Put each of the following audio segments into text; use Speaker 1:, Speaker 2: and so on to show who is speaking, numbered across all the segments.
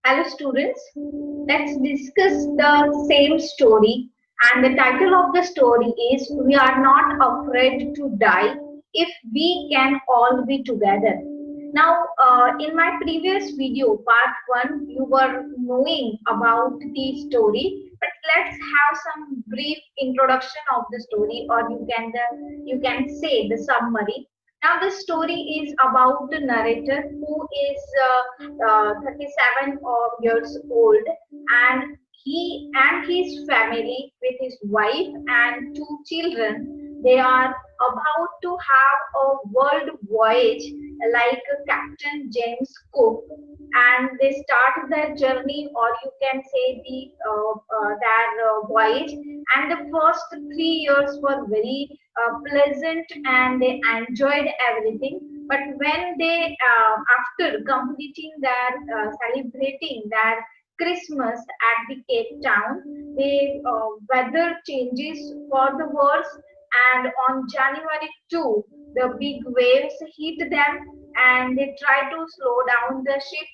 Speaker 1: Hello students, let's discuss the same story, and the title of the story is We Are Not Afraid to Die If We Can All Be Together. Now, in my previous video, part 1, you were knowing about the story, but let's have some brief introduction of the story, or you can say the summary. Now, this story is about the narrator who is 37 years old, and he and his family, with his wife and two children, they are about to have a world voyage like Captain James Cook, and they start their journey, or you can say their voyage. And the first 3 years were very pleasant, and they enjoyed everything. But when they, after completing their celebrating their Christmas at the Cape Town, the weather changes for the worse, and on January 2, the big waves hit them, and they try to slow down the ship,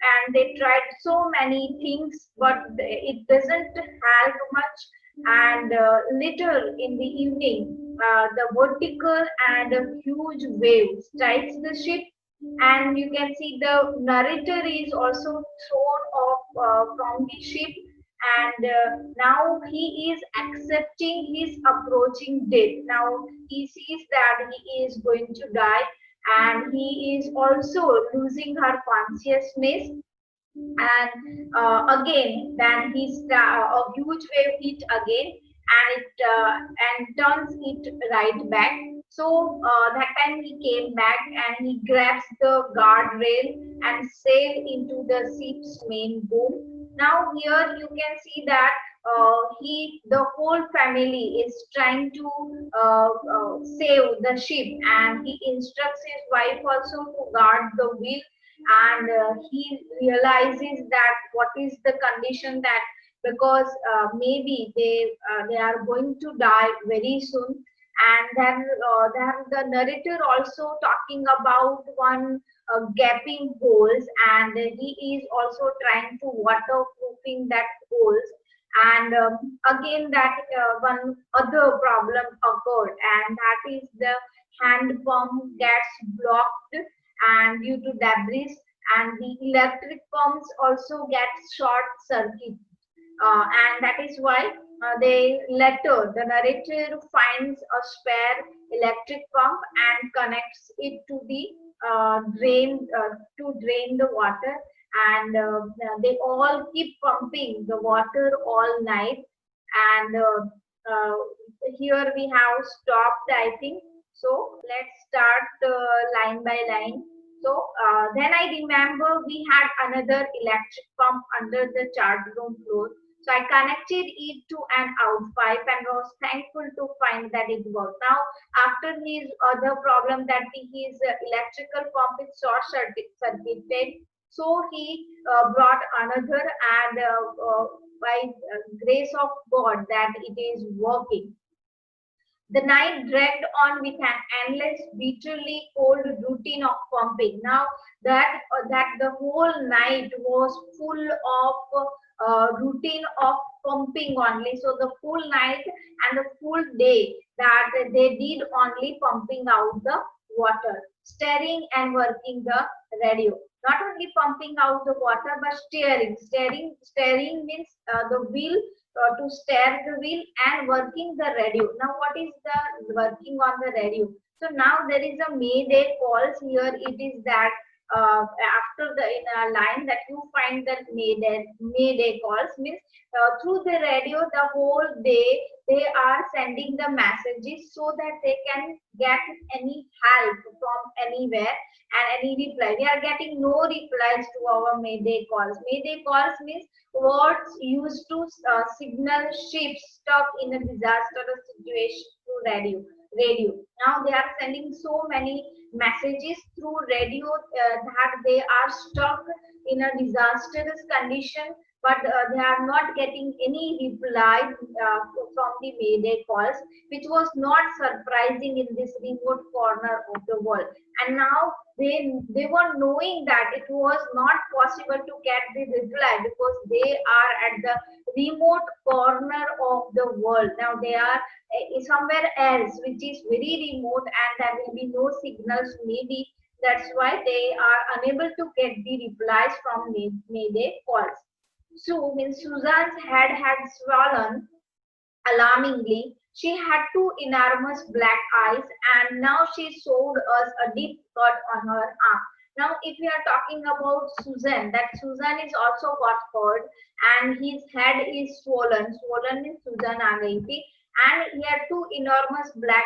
Speaker 1: and they tried so many things, but it doesn't help much. And later in the evening, the vertical and a huge wave strikes the ship, and you can see the narrator is also thrown off from the ship, and now he is accepting his approaching death. Now he sees that he is going to die, and he is also losing her consciousness. And again then a huge wave hit again, and it and turns it right back. So that time he came back, and he grabs the guardrail and sailed into the ship's main boom. Now here you can see that the whole family is trying to save the ship, and he instructs his wife also to guard the wheel. And he realizes that what is the condition, that because maybe they are going to die very soon. And then the narrator also talking about one gaping holes, and he is also trying to waterproofing that holes. And again that one other problem occurred, and that is the hand pump gets blocked and due to debris, and the electric pumps also get short circuit. And that is why the narrator finds a spare electric pump and connects it to the drain to drain the water. And they all keep pumping the water all night. And here we have stopped, I think. So let's start line by line. So then I remember we had another electric pump under the chart room floor. So I connected it to an out pipe and was thankful to find that it worked. Now, after his other problem, that his electrical pump is short circuited, so he brought another, and by grace of God that it is working. The night dragged on with an endless, bitterly cold routine of pumping. Now that the whole night was full of routine of pumping only. So the full night and the full day that they did only pumping out the water, steering and working the radio. Not only pumping out the water, but steering. Steering means the wheel, to steer the wheel, and working the radio. Now, what is the working on the radio? So now there is a mayday calls here. It is that after the in a line that you find that mayday calls means through the radio the whole day they are sending the messages so that they can get any help from anywhere and any reply. We are getting no replies to our mayday calls. Mayday calls means words used to signal ships stuck in a disastrous situation to radio. Now they are sending so many messages through radio that they are stuck in a disastrous condition, but they are not getting any reply from the Mayday calls, which was not surprising in this remote corner of the world. And now they were knowing that it was not possible to get the reply because they are at the remote corner of the world. Now they are somewhere else, which is very remote, and there will be no signals. Maybe that's why they are unable to get the replies from Mayday calls. So when Susan's head had swollen alarmingly, she had two enormous black eyes, and now she showed us a deep cut on her arm. Now, if we are talking about Susan, that Susan is also got hurt, and his head is swollen. Swollen means Susan आ गई थी, and he had two enormous black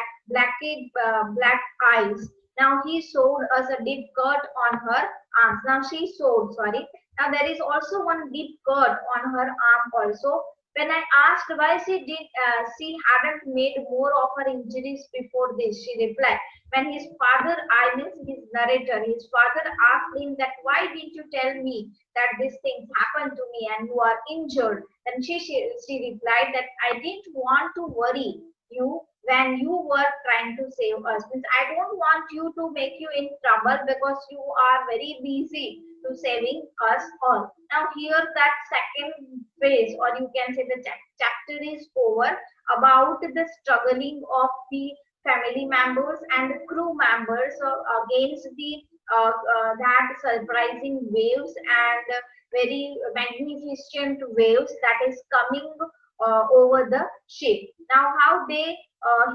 Speaker 1: eyes. Now he showed us a deep cut on her arms. Now she showed, sorry. Now there is also one deep cut on her arm also. When I asked why she hadn't made more of her injuries before this, she replied, when his father, I mean his narrator, his father asked him that why didn't you tell me that these things happened to me and you are injured? Then she replied that I didn't want to worry you when you were trying to save us. Means I don't want you to make you in trouble because you are very busy to saving us all. Now here that second phase, or you can say the chapter is over about the struggling of the family members and the crew members against the that surprising waves and very magnificent waves that is coming over the ship. Now how they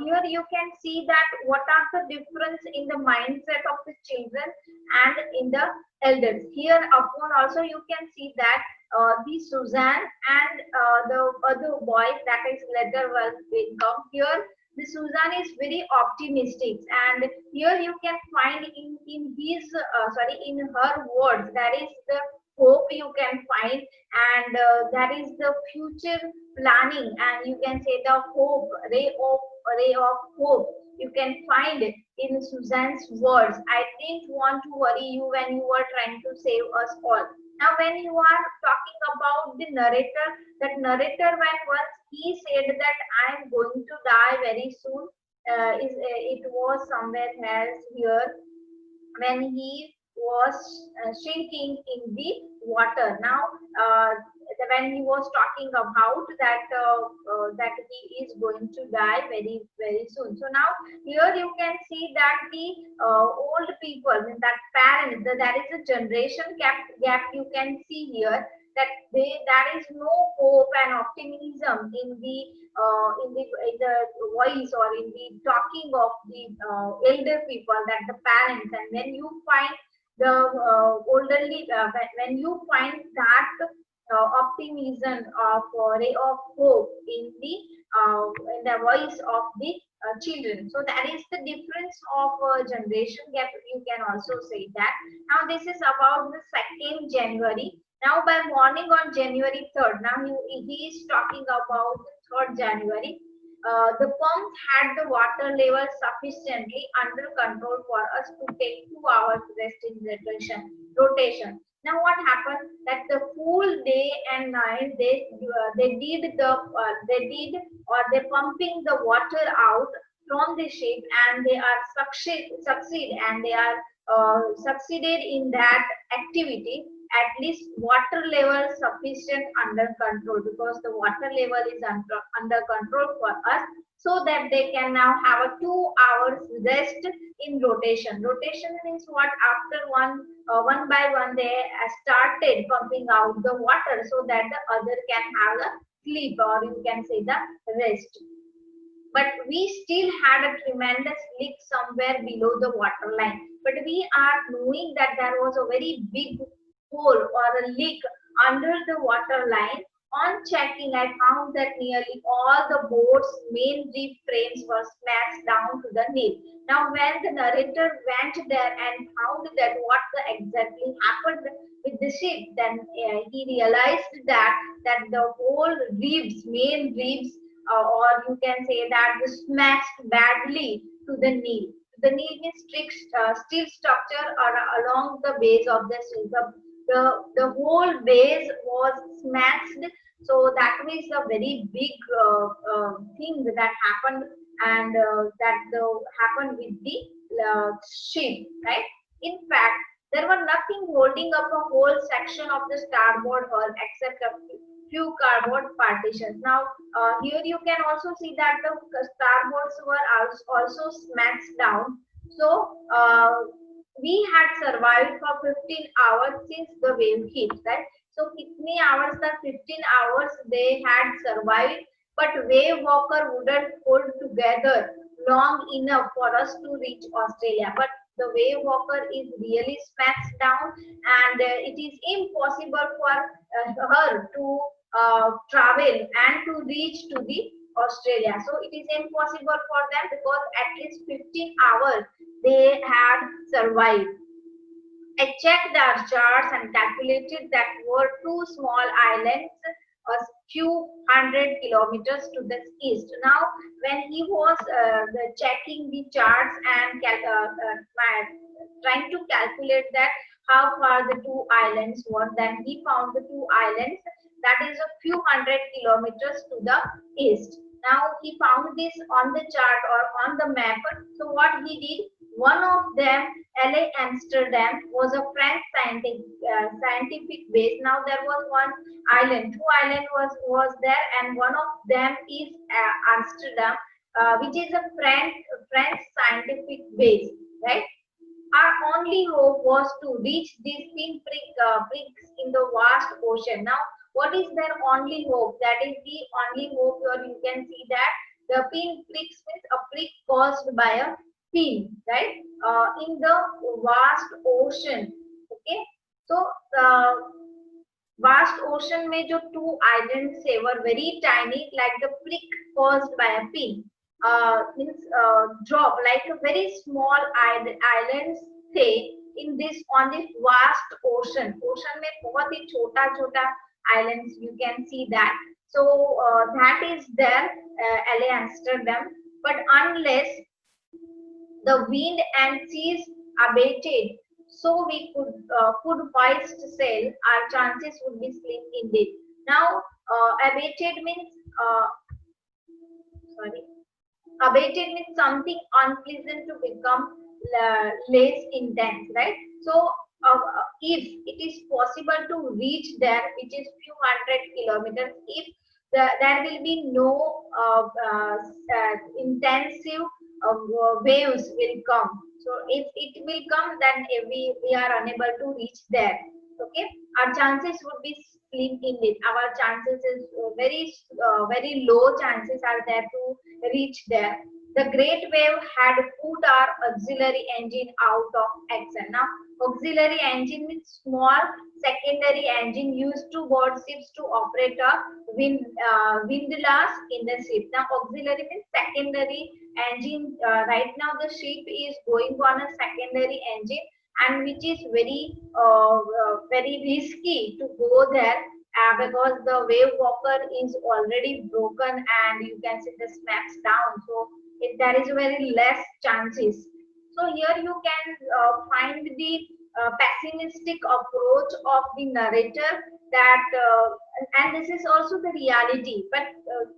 Speaker 1: here you can see that what are the difference in the mindset of the children and in the elders. Here upon also you can see that the Suzanne and the other boy, that is later will come here. The Suzanne is very optimistic, and here you can find in his in her words that is the hope you can find, and that is the future planning, and you can say the hope ray of hope you can find in Suzanne's words. I didn't want to worry you when you were trying to save us all. Now when you are talking about the narrator, that narrator, when once he said that I am going to die very soon, it was somewhere else here when he was shrinking in the water. Now when he was talking about that that he is going to die very soon. So now here you can see that the old people, that parents, that is a generation gap you can see here, that there is no hope and optimism in the voice or in the talking of the elder people, that the parents. And when you find the elderly, when you find that optimism of ray of hope in the voice of the children. So that is the difference of generation gap, you can also say that. Now this is about the 2nd January. Now by morning on January 3rd, now he is talking about the 3rd January. The pumps had the water level sufficiently under control for us to take 2 hours rest in rotation. Now what happened? That the full day and night they pumping the water out from the ship, and they are succeed and they are succeeded in that activity. At least water level sufficient under control, because the water level is under control for us, so that they can now have a 2 hours rest in rotation. Rotation means what? After one by one they started pumping out the water so that the other can have a sleep, or you can say the rest. But we still had a tremendous leak somewhere below the water line. But we are knowing that there was a very big hole or a leak under the water line. On checking, I found that nearly all the boat's main reef frames were smashed down to the Nile. Now, when the narrator went there and found that what exactly happened with the ship, then he realized that the whole reefs, main reefs, or you can say that was smashed badly to the Nile. The Nile is steel structure or along the base of the sea. the whole base was smashed. So that was a very big thing that happened, and happened with the ship, right? In fact, there was nothing holding up a whole section of the starboard hull except a few cardboard partitions. Now, here you can also see that the starboards were also smashed down. So, we had survived for 15 hours since the wave hit, right? So, kitne hours the 15 hours they had survived, but wave walker wouldn't hold together long enough for us to reach Australia. But the wave walker is really smashed down, and it is impossible for her to travel and to reach to the Australia. So it is impossible for them because at least 15 hours they had survived. I checked our charts and calculated that were two small islands a few hundred kilometers to the east. Now, when he was checking the charts and trying to calculate that how far the two islands were, then he found the two islands that is a few hundred kilometers to the east. Now, he found this on the chart or on the map. So, what he did, one of them, LA Amsterdam, was a French scientific base. Now there was one island, two island was there, and one of them is Amsterdam, which is a French scientific base, right? Our only hope was to reach these pricks in the vast ocean. Now, what is their only hope? That is the only hope. Here you can see that the pin pricks means a prick caused by a pin, right? In the vast ocean. Okay, so vast ocean में जो two islands say were very tiny, like the prick caused by a pin. Means drop like a very small islands थे in this on this vast ocean. Ocean में बहुत ही छोटा छोटा islands you can see that. So that is there, LA Amsterdam. But unless the wind and seas abated, so we could hoist sail, our chances would be slim indeed. Now, abated means abated means something unpleasant to become less intense, right? So, if it is possible to reach there, which is few hundred kilometers, if there will be no intensive waves will come. So if it will come, then we are unable to reach there. Okay, our chances would be slim indeed. Our chances is very low chances are there to reach there. The great wave had put our auxiliary engine out of action. Now, auxiliary engine means small secondary engine used to board ships to operate a windlass in the ship. Now, auxiliary means secondary engine. Right now, the ship is going on a secondary engine, and which is very risky to go there. Because the wave walker is already broken and you can see the snaps down, so there is very less chances. So here you can find the pessimistic approach of the narrator, that and this is also the reality, but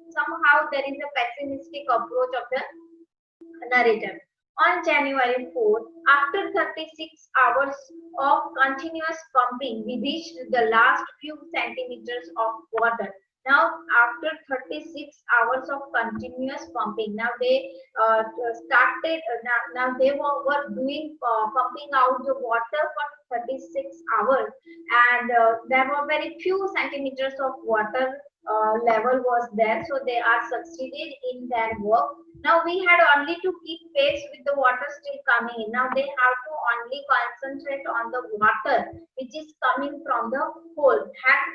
Speaker 1: somehow there is a pessimistic approach of the narrator. On January 4th, after 36 hours of continuous pumping, we reached the last few centimeters of water. Now, after 36 hours of continuous pumping, now they started, now they were doing pumping out the water for 36 hours, and there were very few centimeters of water level was there, so they are succeeded in their work. Now we had only to keep pace with the water still coming in. Now they have to only concentrate on the water which is coming from the hole.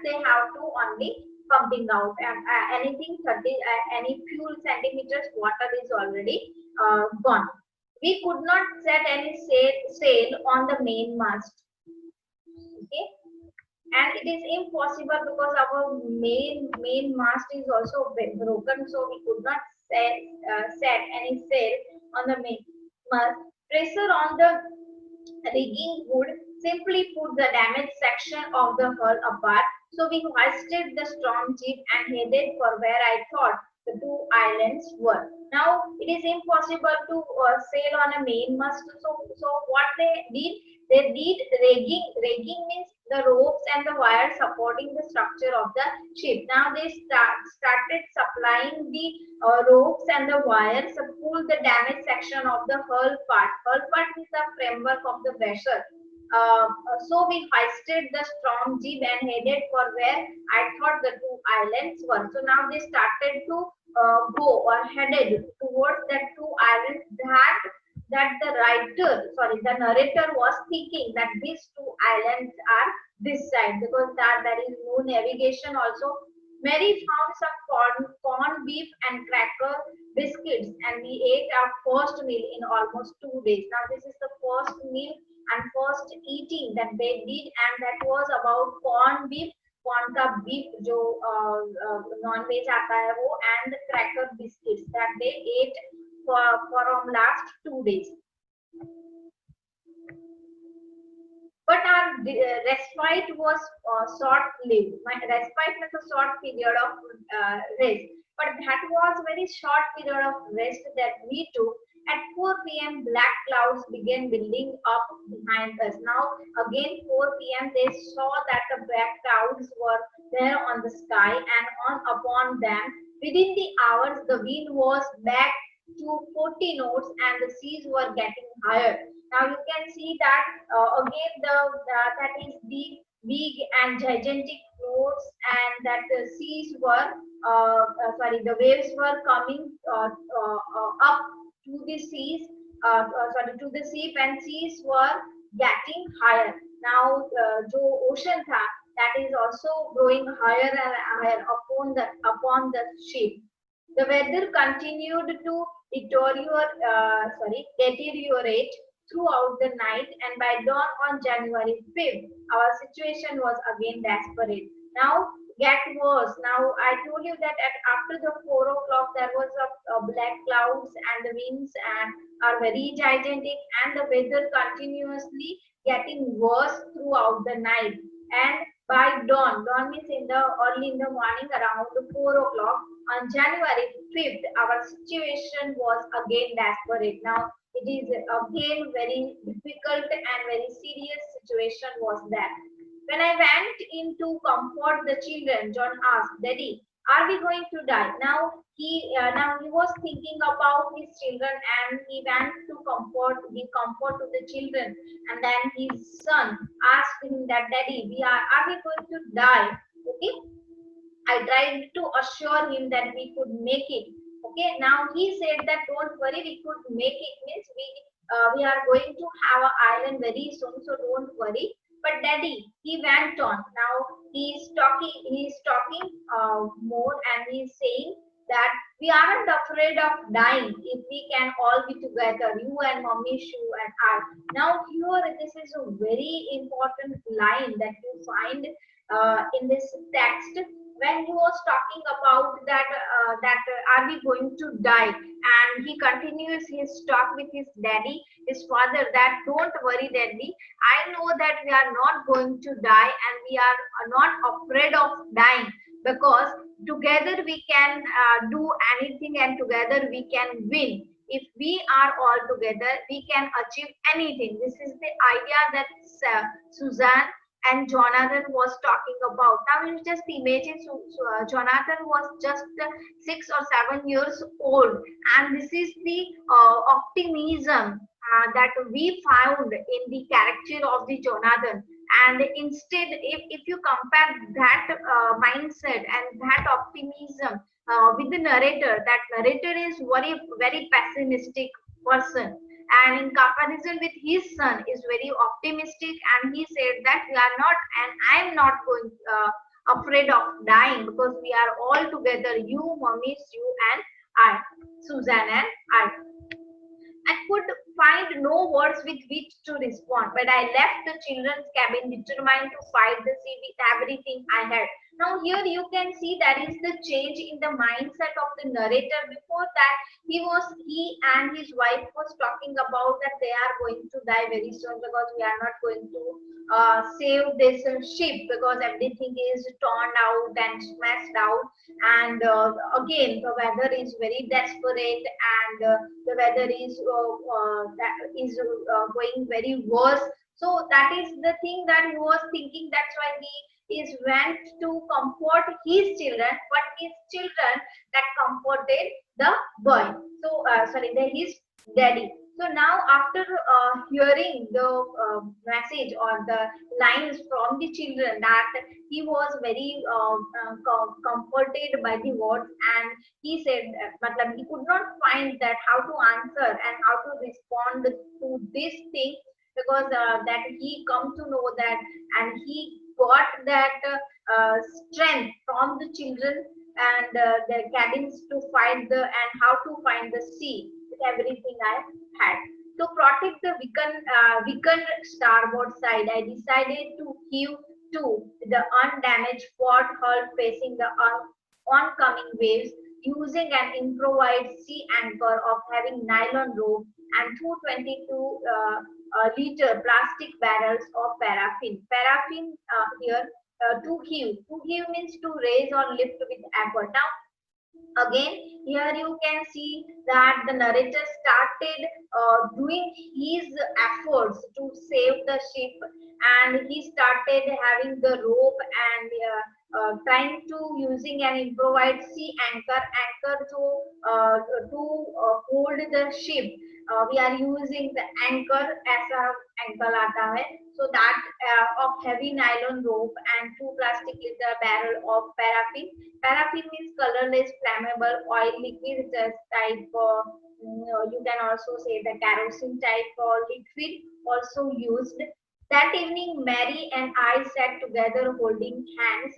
Speaker 1: They have to only pumping out, and anything 30 any few centimeters water is already gone. We could not set any sail on the main mast. Okay, and it is impossible because our main mast is also broken, so we could not set any sail on the main mast. Pressure on the rigging would simply put the damaged section of the hull apart. So we hoisted the storm jeep and headed for where I thought the two islands were. Now it is impossible to sail on a mainmast. So what they did rigging. Rigging means the ropes and the wires supporting the structure of the ship. Now they started supplying the ropes and the wires to pull the damaged section of the hull part. Hull part is the framework of the vessel. So we hoisted the strong jib and headed for where I thought the two islands were. So now they started to go or headed towards that two islands that the narrator was thinking that these two islands are this side, because that there is no navigation also. Mary found some corn beef and cracker biscuits, and we ate our first meal in almost 2 days. Now this is the first meal and first eating that they did, and that was about corn beef, कौन का beef जो non-veg आता है वो, and cracker biscuits that they ate for last 2 days. But our respite was short-lived. My respite was a short period of rest, but that was very short period of rest that we took. At 4 p.m., black clouds began building up behind us. Now, again 4 p.m., they saw that the black clouds were there on the sky, and upon them, within the hours, the wind was back to 40 knots, and the seas were getting higher. Now you can see that again that is the big and gigantic floats, and that the seas were the waves were coming up to the seas, to the sea, and seas were getting higher. Now जो ocean था, that is also growing higher and higher upon the ship. The weather continued to deteriorate throughout the night, and by dawn on January 5th, our situation was again desperate. Now get worse. Now I told you that after the 4 o'clock there was a black clouds, and the winds and are very gigantic, and the weather continuously getting worse throughout the night. And by dawn means early in the morning around 4 o'clock on January 5th, our situation was again desperate. Now it is again very difficult and very serious situation was that. When I went in to comfort the children, John asked, "Daddy, are we going to die?" Now he was thinking about his children, and he went to give comfort to the children. And then his son asked him that, "Daddy, are we going to die?" Okay. I tried to assure him that we could make it. Okay, now he said that don't worry, we could make it, means we are going to have an island very soon, so don't worry. But Daddy, he went on. Now he is talking more, and he is saying that we aren't afraid of dying if we can all be together, you and Mommy Shu and I. Now here this is a very important line that you find in this text, when he was talking about that are we going to die, and he continues his talk with his daddy, his father, that don't worry daddy, I know that we are not going to die, and we are not afraid of dying, because together we can do anything, and together we can win. If we are all together, we can achieve anything. This is the idea that Suzanne and Jonathan was talking about. Now you just imagine, Jonathan was just 6 or 7 years old, and this is the optimism that we found in the character of the Jonathan. And instead, if you compare that mindset and that optimism with the narrator, that narrator is very pessimistic person, and in comparison with his son is very optimistic, and he said that we are not, and I am not going afraid of dying, because we are all together, you, Mommy, you and I, Susan and I. I could find no words with which to respond, but I left the children's cabin determined to fight the sea with everything I had. Now here you can see that is the change in the mindset of the narrator. Before that, he and his wife was talking about that they are going to die very soon because we are not going to save this ship because everything is torn out and smashed out, and again the weather is very desperate, and the weather is going very worse. So that is the thing that he was thinking. That's why he is went to comfort his children, but his children that comforted the boy. So sorry, his daddy. So now after hearing the message or the lines from the children, that he was very comforted by the words, and he said, he could not find that how to answer and how to respond to this thing, because that he come to know that, and he got that strength from the children and the cabins to find the and how to find the sea with everything I had. To protect the weakened starboard side, I decided to heave to the undamaged port hull facing the oncoming waves, using an improvised sea anchor of having nylon rope and 222 liter plastic barrels of paraffin. Paraffin here to heave. To heave means to raise or lift with effort. Now again here you can see that the narrator started doing his efforts to save the ship, and he started having the rope and trying to using an improvised sea anchor to hold the ship. We are using the anchor as a anchor आता है, so that of heavy nylon rope and 2 plastic liter barrel of paraffin. Paraffin means colorless flammable oil liquid, just type you can also say the kerosene type liquid also used. That evening Mary and I sat together holding hands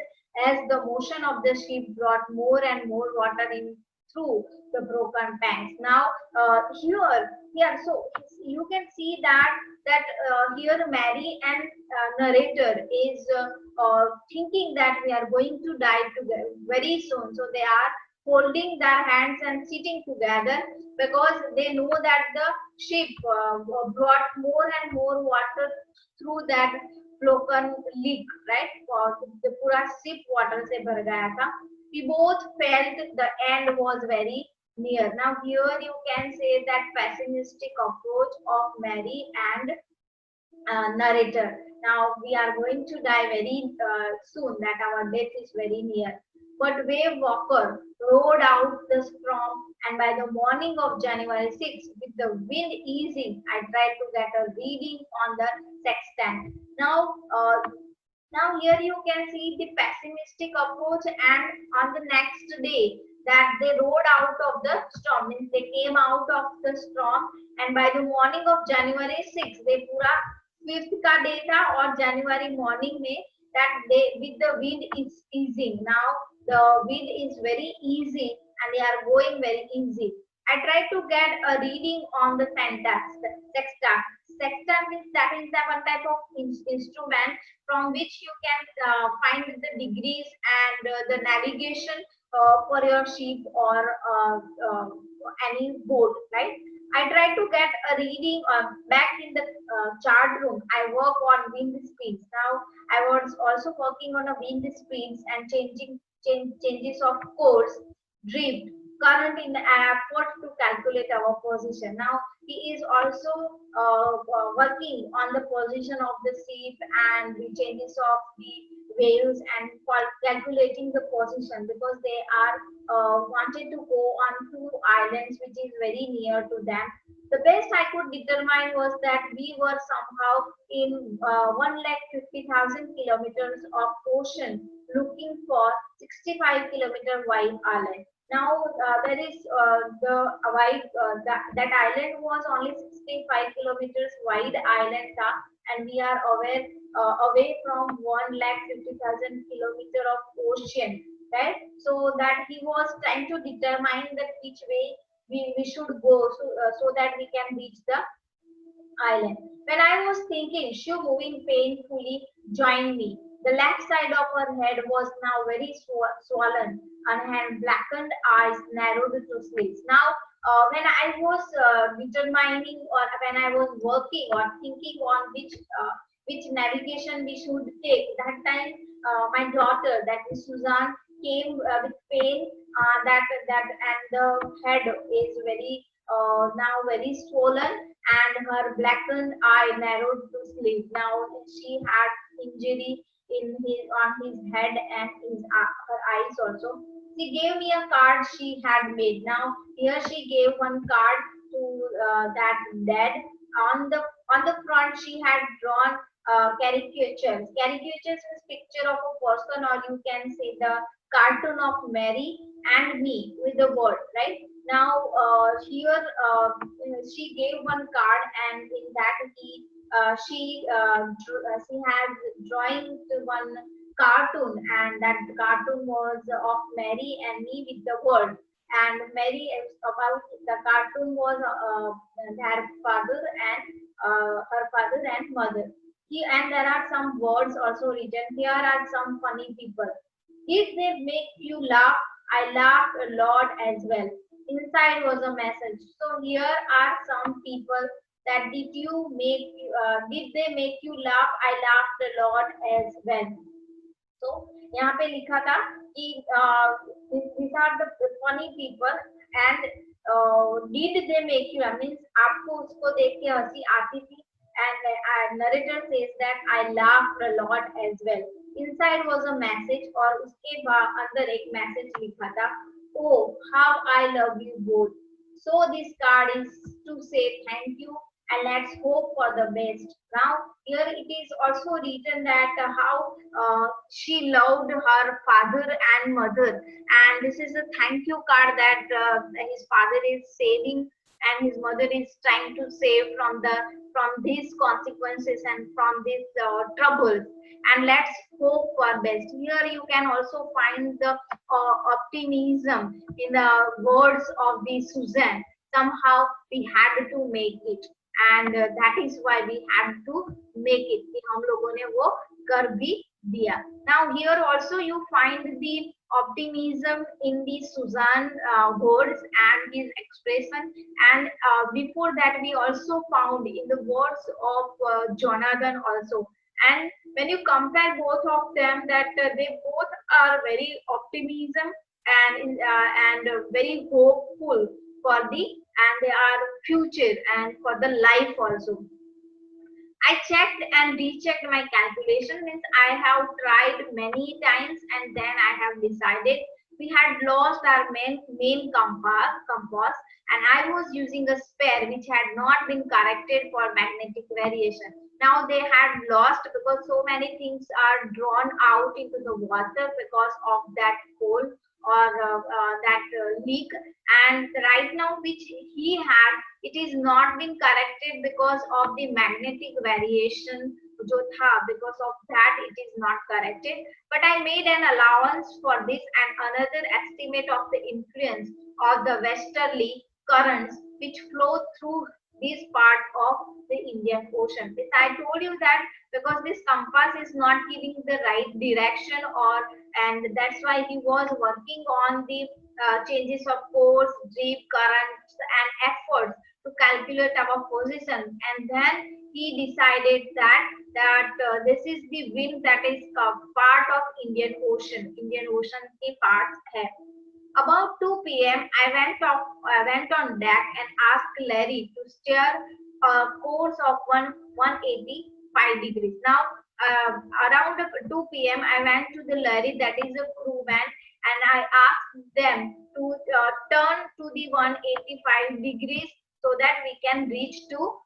Speaker 1: as the motion of the ship brought more and more water in through the broken tanks. Now here, so you can see that here Mary and narrator is thinking that we are going to die together very soon. So they are holding their hands and sitting together because they know that the ship brought more and more water through that broken leak, right? The पूरा ship water से भर गया था. We both felt the end was very near. Now here you can say that pessimistic approach of Mary and narrator. Now we are going to die very soon, that our death is very near. But Wave Walker rode out the storm, and by the morning of January 6th, with the wind easing, I tried to get a reading on the sextant. Now here you can see the pessimistic approach, and on the next day that they rode out of the storm, means they came out of the storm, and by the morning of January 6th, they पूरा 5th का day था और January morning में that they with the wind is easing. Now the wind is very easy and they are going very easy. I tried to get a reading on the sextant. Sextant means that is the one type of instrument from which you can find the degrees and the navigation for your ship or any boat, right? I tried to get a reading back in the chart room. I work on wind speeds. Now I was also working on a wind speeds and changes of course, drift, current in the effort to calculate our position. Now he is also working on the position of the ship and the changes of the waves and calculating the position, because they are wanted to go on two islands which is very near to them. The best I could determine was that we were somehow in 150,000 kilometers of ocean looking for 65 kilometer wide island. Now there is the wide that island was only 65 kilometers wide island tha, and we are away from 150,000 kilometer of ocean, right? So that he was trying to determine that which way we should go, so that we can reach the island. When I was thinking, Shiv moving painfully joined me. The left side of her head was now very swollen and had blackened eyes narrowed to slits. Now, when I was determining or when I was working or thinking on which navigation we should take, that time my daughter, that is Suzanne, came with pain that and the head is very now very swollen and her blackened eye narrowed to slit. Now she had injury in his on his head and his her eyes also. She gave me a card she had made. Now here she gave one card to that dead. On the front she had drawn caricatures. Caricatures is picture of a person, or you can say the cartoon of Mary and me with the word, right? Now here she gave one card, and in that she had drawing to one cartoon, and that cartoon was of Mary and me with the word. And Mary is about the cartoon was her father and her father and mother. And there are some words also written. Here are some funny people. If they make you laugh, I laughed a lot as well. Inside was a message. So here are some people that did they make you laugh? I laughed a lot as well. So यहाँ पे लिखा था कि these are the funny people and did they make you laugh means आपको उसको देख के हंसी आती थी and narrator says that I laughed a lot as well. Inside was a message और उसके अंदर एक message लिखा था, oh how I love you both. So this card is to say thank you and let's hope for the best. Now here it is also written that how she loved her father and mother, and this is a thank you card that his father is saving and his mother is trying to save from these consequences and from these troubles. And let's hope for best. Here you can also find the optimism in the words of the Suzanne. Somehow we had to make it, and that is why we had to make it. कि हम लोगों ने वो कर भी दिया. Now here also you find the optimism in the Suzanne words and his expression, and before that we also found in the words of Jonathan also. And when you compare both of them, that they both are very optimism and very hopeful for the and they are future and for the life also. I checked and rechecked my calculation, means I have tried many times and then I have decided. We had lost our main compass and I was using a spare which had not been corrected for magnetic variation. Now they had lost because so many things are drawn out into the water because of that coal or that leak, and right now which he had, it is not been corrected because of the magnetic variation jo tha, because of that it is not corrected. But I made an allowance for this and another estimate of the influence of the westerly currents which flow through this part of the Indian Ocean. This I told you that because this compass is not giving the right direction, and that's why he was working on the changes of course, drift, currents, and efforts to calculate our position. And then he decided that this is the wind that is part of Indian Ocean. Indian Ocean के parts है. About 2 p.m., I went on deck and asked Larry to steer a course of 185 degrees. Now, around 2 p.m., I went to the Larry, that is a crewman, and I asked them to turn to the 185 degrees so that we can reach to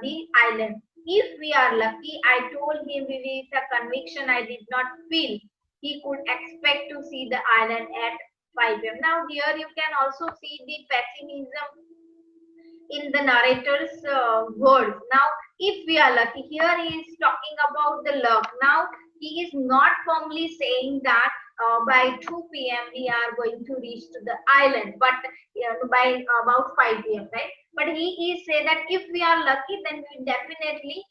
Speaker 1: the island. If we are lucky, I told him with a conviction I did not feel he could expect to see the island at 5 p.m. Now here you can also see the pessimism in the narrator's words. Now if we are lucky, here he is talking about the luck. Now he is not firmly saying that by 2 p.m. we are going to reach to the island, but by about 5 p.m. right? But he is say that if we are lucky, then we definitely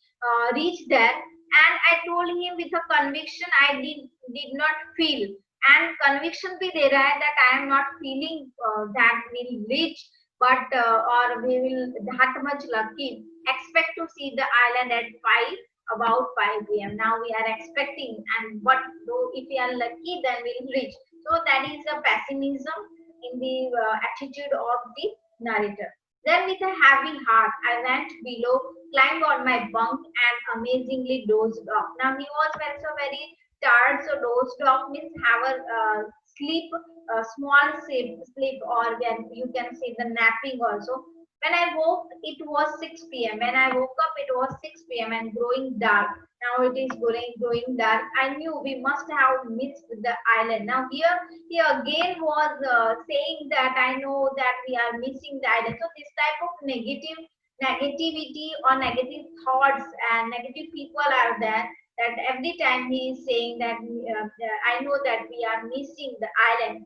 Speaker 1: reach there And I told him with a conviction I did not feel, and conviction be there that I am not feeling that we'll reach, but or we will that much lucky. Expect to see the island at 5 about 5 p.m. Now we are expecting, and what though if we are lucky, then we'll reach. So that is a pessimism in the attitude of the narrator. Then, with a heavy heart, I went below, climbed on my bunk, and amazingly dozed off. Now, he was also very tired, so dozed off means have a sleep, a small sleep, or when you can say the napping also. When I woke, it was 6 p.m. When I woke up, it was 6 p.m. and growing dark. Now it is growing dark. I knew we must have missed the island. Now here he again was saying that I know that we are missing the island. So this type of negativity or negative thoughts and negative people are there. That every time he is saying that I know that we are missing the island,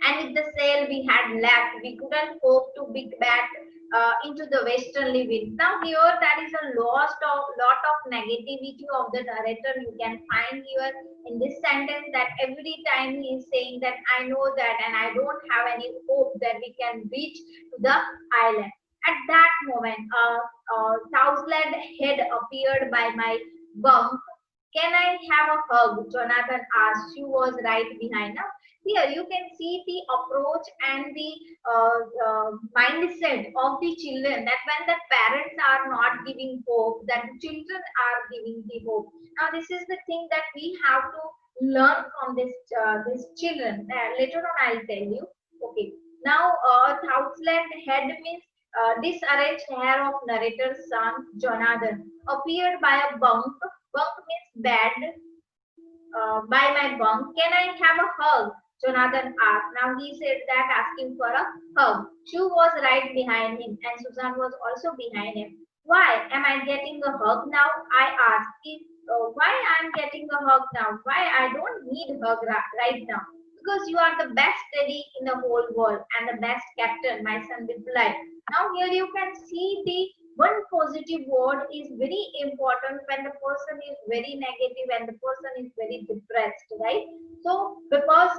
Speaker 1: and with the sail we had left, we couldn't hope to be back into the westerly wind. Now here that is a lot of negativity of the narrator. You can find here in this sentence that every time he is saying that I know that and I don't have any hope that we can reach to the island. At that moment, a thousand head appeared by my bunk. Can I have a hug? Jonathan asked. She was right behind. Now, here you can see the approach and the mindset of the children, that when the parents are not giving hope, that the children are giving the hope. Now, this is the thing that we have to learn from this children. Later on, I'll tell you. Okay. Now, thousand head means disarranged hair of narrator's son Jonathan appeared by a bunk. Bunk means bed, by my bunk. Can I have a hug? Jonathan asked. Now he said that asking for a hug. Sue was right behind him, and Susan was also behind him. Why am I getting a hug now? I asked. Why I'm getting a hug now? Why I don't need a hug right now? Because you are the best daddy in the whole world and the best captain, my son replied. Now here you can see the one positive word is very important when the person is very negative and the person is very depressed, right? So because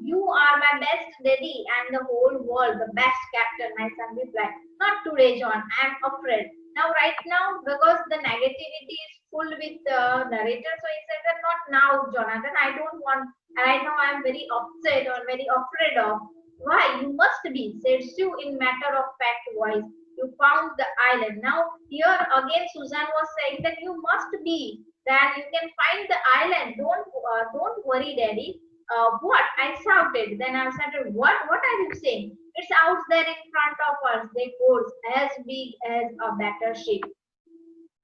Speaker 1: you are my best daddy and the whole world, the best captain, my son replied. Not today, John. I am afraid. Now, right now, because the negativity is full with the narrator, so he said that not now, Jonathan. I don't want. Right now, I am very upset or very afraid of. Why? You must be, said Sue in matter of fact voice. You found the island. Now, here again, Susan was saying that you must be, that you can find the island. Don't worry, Daddy. What? I shouted. Then I shouted, what are you saying? It's out there in front of us. They goes as big as a battleship.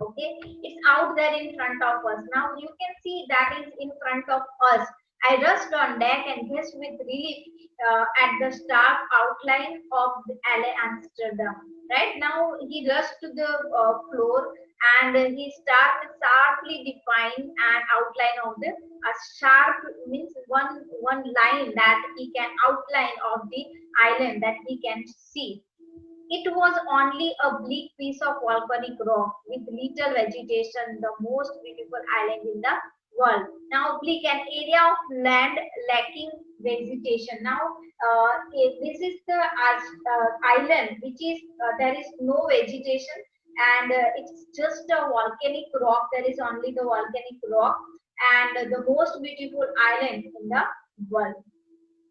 Speaker 1: Okay, it's out there in front of us. Now you can see that is in front of us. I rushed on deck and guessed with relief at the stark outline of the LA Amsterdam. Right now, he rushed to the floor and he started sharply define an outline of the sharp means one line that he can outline of the island that he can see. It was only a bleak piece of volcanic rock with little vegetation, the most beautiful island in the world. Now, bleak, an area of land lacking vegetation. Now, this is the island which is there is no vegetation, and it's just a volcanic rock. There is only the volcanic rock and the most beautiful island in the world.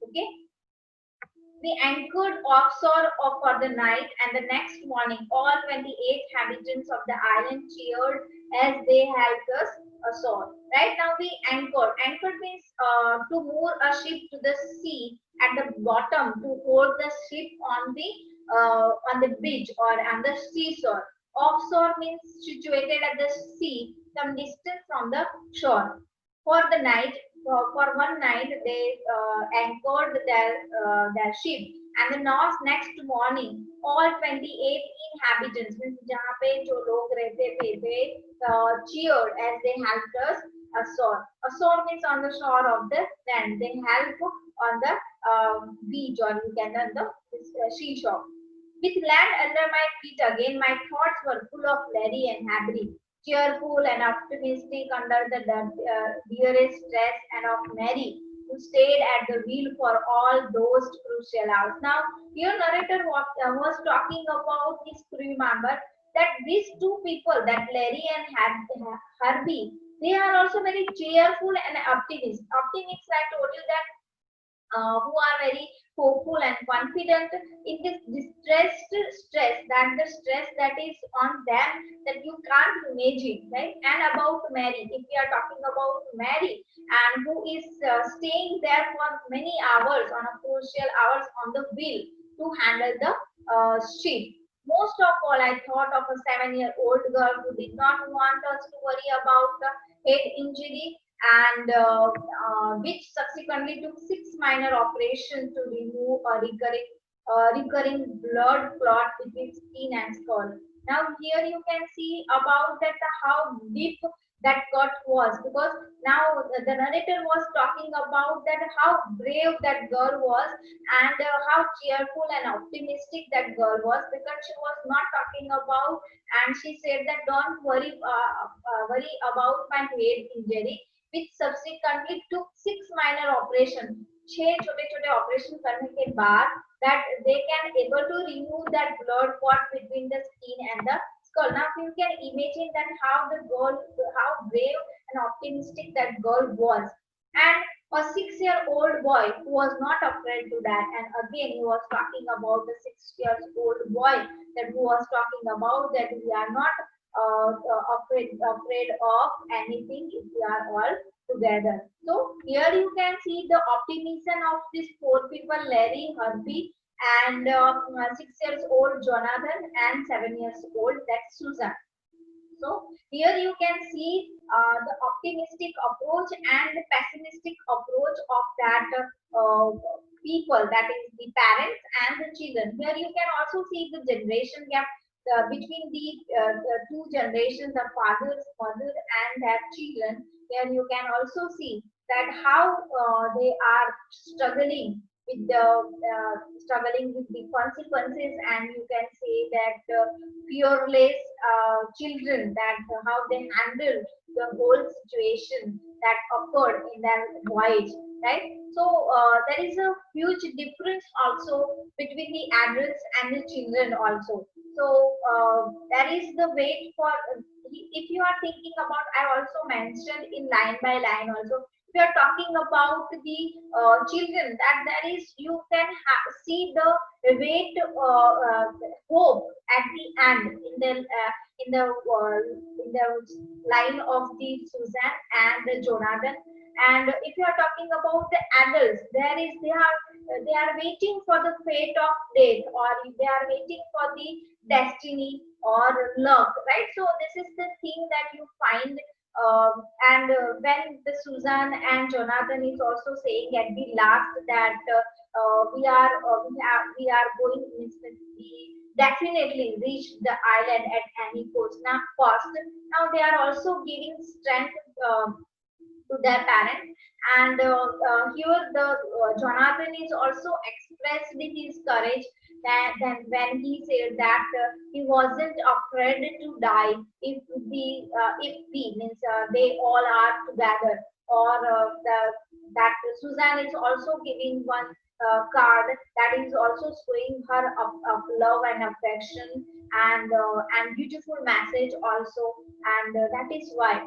Speaker 1: Okay. We anchored offshore for the night, and the next morning, all 28 inhabitants of the island cheered as they helped us ashore. Right now, we anchored. Anchored means to moor a ship to the sea at the bottom to hold the ship on the beach or on the seashore. Offshore means situated at the sea, some distance from the shore. For the night, for one night, they anchored their ship, and the next morning, all 28 inhabitants, means जहाँ पे जो लोग रहते थे, they cheered as they helped us ashore. Ashore means on the shore of the land. They help on the beach, or you can on the seashore. With land under my feet again, my thoughts were full of Larry and Harry. cheerful and optimistic under the dearest stress, and of Mary, who stayed at the wheel for all those crucial hours. Now, your narrator was talking about his crew member, that these two people, that Larry and Herbie, they are also very cheerful and optimistic. Optimists, I told you that who are very hopeful and confident in this distressed stress, that the stress that is on them that you can't imagine, right? And about Mary, if we are talking about Mary, and who is staying there for many hours on a crucial hours on the wheel to handle the ship. Most of all, I thought of a 7-year-old girl who did not want us to worry about the head injury, and which subsequently took 6 minor operations to remove a recurring blood clot between skin and skull. Now here you can see about that how deep that cut was, because now the narrator was talking about that how brave that girl was, and how cheerful and optimistic that girl was, because she was not talking about, and she said that don't worry about my head injury, which subsequently took 6 minor operations. 6 छोटे-छोटे operation करने के बाद that they can able to remove that blood clot between the skin and the skull. Now you can imagine that how the girl, how brave and optimistic that girl was, and a 6-year-old boy who was not afraid to die. And again, he was talking about the 6 years old boy that who was talking about that we are not afraid of anything if we are all together. So here you can see the optimism of these four people: Larry, Herbie, and 6 years old Jonathan, and 7 years old that's Susan. So here you can see the optimistic approach and the pessimistic approach of that people, that is the parents and the children. Here you can also see the generation gap between the two generations, the fathers, mother, and their children. Here you can also see that how they are struggling with the consequences, and you can say that fearless children, that how they handle the whole situation that occurred in their voyage, right? So there is a huge difference also between the adults and the children also. So that is the wait for, if you are thinking about, I also mentioned in line by line also, we are talking about the children, that there is, you can see the wait hope at the end in the line of the Susan and the Jonathan. And if you are talking about the adults, there is, they are waiting for the fate of death, or they are waiting for the destiny or luck, right? So this is the thing that you find. And when the Susan and Jonathan is also saying at the last that we are going, we definitely reach the island at any cost. Now they are also giving strength to their parents, and here the Jonathan is also expressed his courage, that then when he said that he wasn't afraid to die if we means they all are together, or that Susan is also giving one card that is also showing her of love and affection, and beautiful message also, and that is why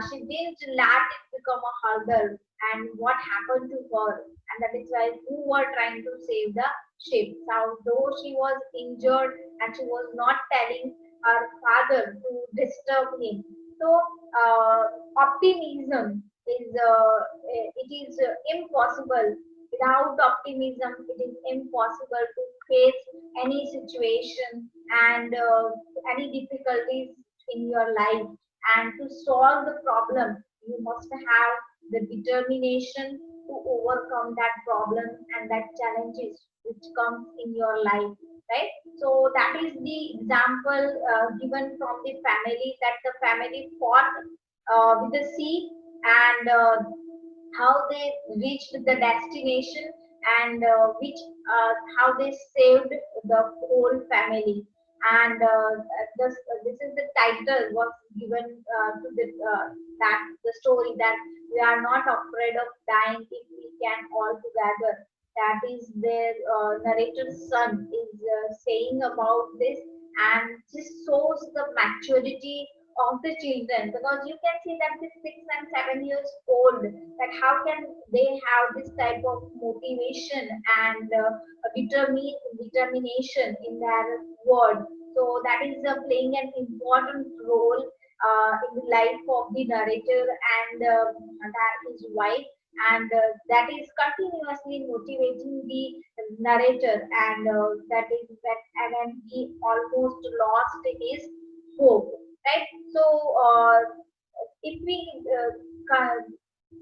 Speaker 1: she didn't let it become a hurdle, and what happened to her, and that is why who were trying to save the ship. Now, though she was injured and she was not telling her father to disturb him. So, optimism is it is impossible. Without optimism, it is impossible to face any situation and any difficulties in your life. And to solve the problem, you must have the determination to overcome that problem and that challenges which comes in your life, right? So that is the example given from the family, that the family fought with the sea, and how they reached the destination, and which how they saved the whole family. and this is the title was given to the story, that we are not afraid of dying if we can all together. That is their narrator's son is saying about this, and this shows the maturity of the children, because you can see that the 6 and 7 years old, that how can they have this type of motivation and determination in their word. So that is playing an important role in the life of the narrator and that his wife, and that is continuously motivating the narrator, and that is that, and then he almost lost his hope, right? So if we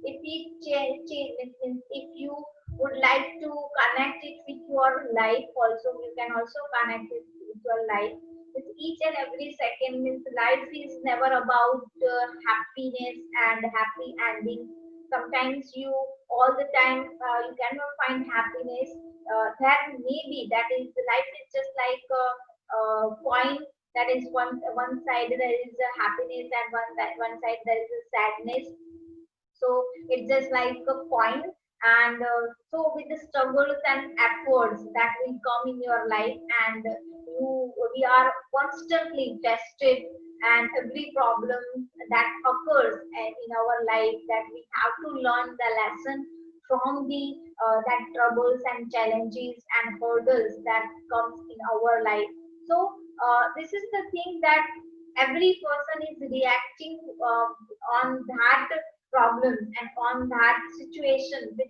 Speaker 1: if we change, if you would like to connect it with your life also, you can also connect it with your life. With each and every second, means life is never about happiness and happy ending. Sometimes you all the time you cannot find happiness. That maybe that is life is just like a coin, that is one side there is a happiness and one side there is a sadness. So it's just like a coin, and so with the struggles and efforts that will come in your life, and we are constantly tested, and every problem that occurs in our life, that we have to learn the lesson from the that troubles and challenges and hurdles that comes in our life. So this is the thing, that every person is reacting on that problems and on that situation with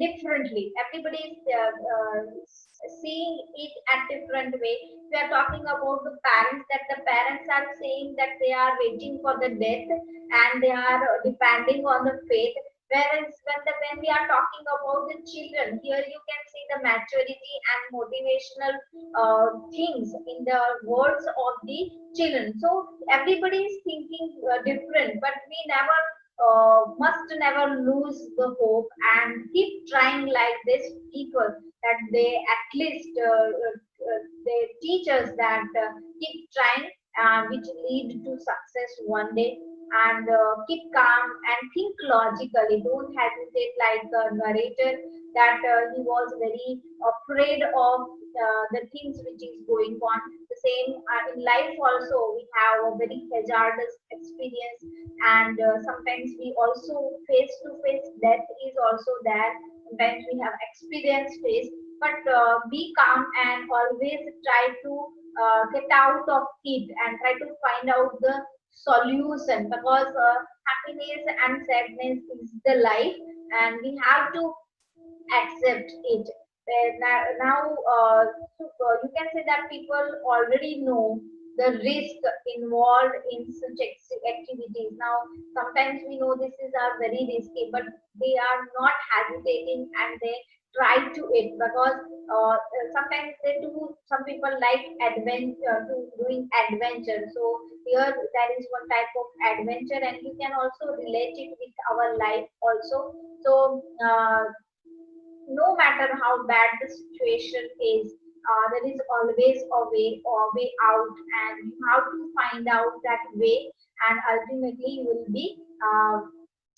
Speaker 1: differently. Everybody is seeing it at different way. We are talking about the parents, that the parents are saying that they are waiting for the death and they are depending on the faith. Whereas when we are talking about the children, here you can see the maturity and motivational things in the words of the children. So everybody is thinking different, but we never must never lose the hope and keep trying like this people, that they at least they teach us that keep trying, which lead to success one day, and keep calm and think logically. Don't hesitate like the narrator, that he was very afraid of the things which is going on. The same in life also, we have a very hazardous experience, and sometimes we also face to face death is also there. Sometimes we have experience face, but be calm and always try to get out of it and try to find out the solution, because happiness and sadness is the life, and we have to accept it. Now, you can say that people already know the risk involved in such activities. Now, sometimes we know this is very risky, but they are not hesitating and they try to it, because sometimes they do. Some people like adventure, to doing adventure. So here there is one type of adventure, and you can also relate it with our life also. So no matter how bad the situation is, there is always a way out, and you have to find out that way, and ultimately you will be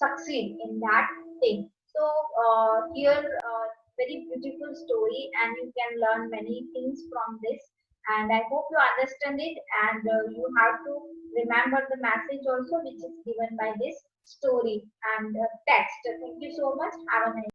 Speaker 1: succeed in that thing. So here, very beautiful story, and you can learn many things from this. And I hope you understand it, and you have to remember the message also, which is given by this story and text. Thank you so much. Have a nice